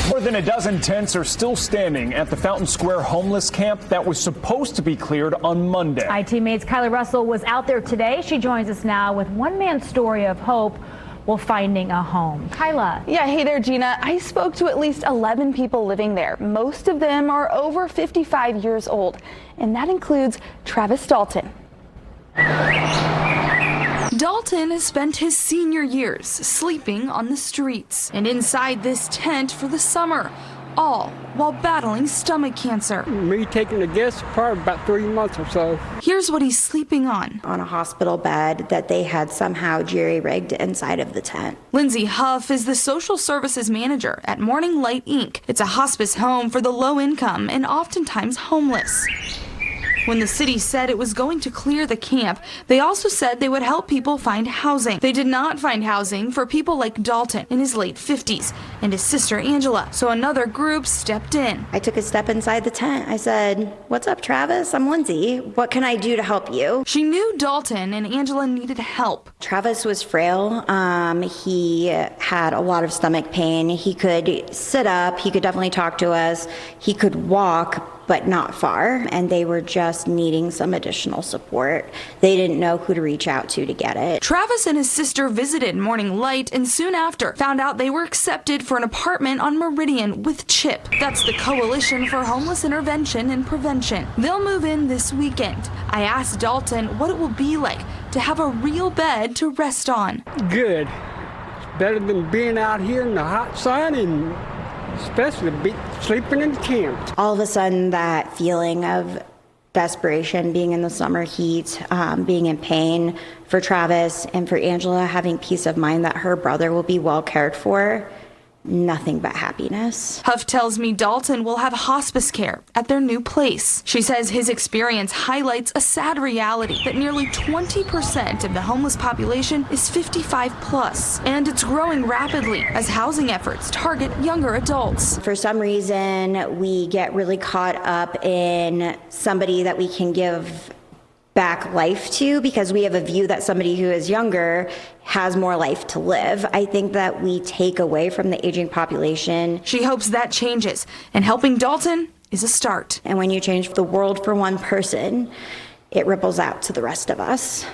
More than a dozen tents are still standing at the Fountain Square homeless camp that was supposed to be cleared on Monday. ITMate's Kyla Russell was out there today. She joins us now with one man's story of hope while finding a home. Kyla. Yeah, hey there, Gina. I spoke to at least 11 people living there. Most of them are over 55 years old, and that includes Travis Dalton. Dalton has spent his senior years sleeping on the streets and inside this tent for the summer, all while battling stomach cancer. Me taking a guess, probably about 3 months or so. Here's what he's sleeping on a hospital bed that they had somehow jerry-rigged inside of the tent. Lindsay Huff is the social services manager at Morning Light Inc. It's a hospice home for the low income and oftentimes homeless. When the city said it was going to clear the camp, they also said they would help people find housing. They did not find housing for people like Dalton in his late 50s and his sister Angela, so another group stepped in. I took a step inside the tent. I said, "What's up, Travis? I'm Lindsay. What can I do to help you?" She knew Dalton and Angela needed help. Travis was frail. He had a lot of stomach pain. He could sit up. He could definitely talk to us. He could walk, but not far, and they were just needing some additional support. They didn't know who to reach out to get it. Travis and his sister visited Morning Light and soon after found out they were accepted for an apartment on Meridian with CHIP. That's the Coalition for Homeless Intervention and Prevention. They'll move in this weekend. I asked Dalton what it will be like to have a real bed to rest on. Good. It's better than being out here in the hot sun and especially sleeping in camp. All of a sudden, that feeling of desperation, being in the summer heat, being in pain for Travis and for Angela, having peace of mind that her brother will be well cared for, nothing but happiness. Huff tells me Dalton will have hospice care at their new place. She says his experience highlights a sad reality that nearly 20% of the homeless population is 55 plus, and it's growing rapidly as housing efforts target younger adults. For some reason, we get really caught up in somebody that we can give back life to because we have a view that somebody who is younger has more life to live. I think that we take away from the aging population. She hopes that changes, and helping Dalton is a start. And when you change the world for one person, it ripples out to the rest of us.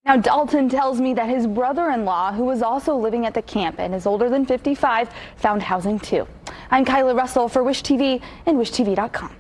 Now, Dalton tells me that his brother-in-law, who was also living at the camp and is older than 55, found housing too. I'm Kyla Russell for Wish TV and WishTV.com.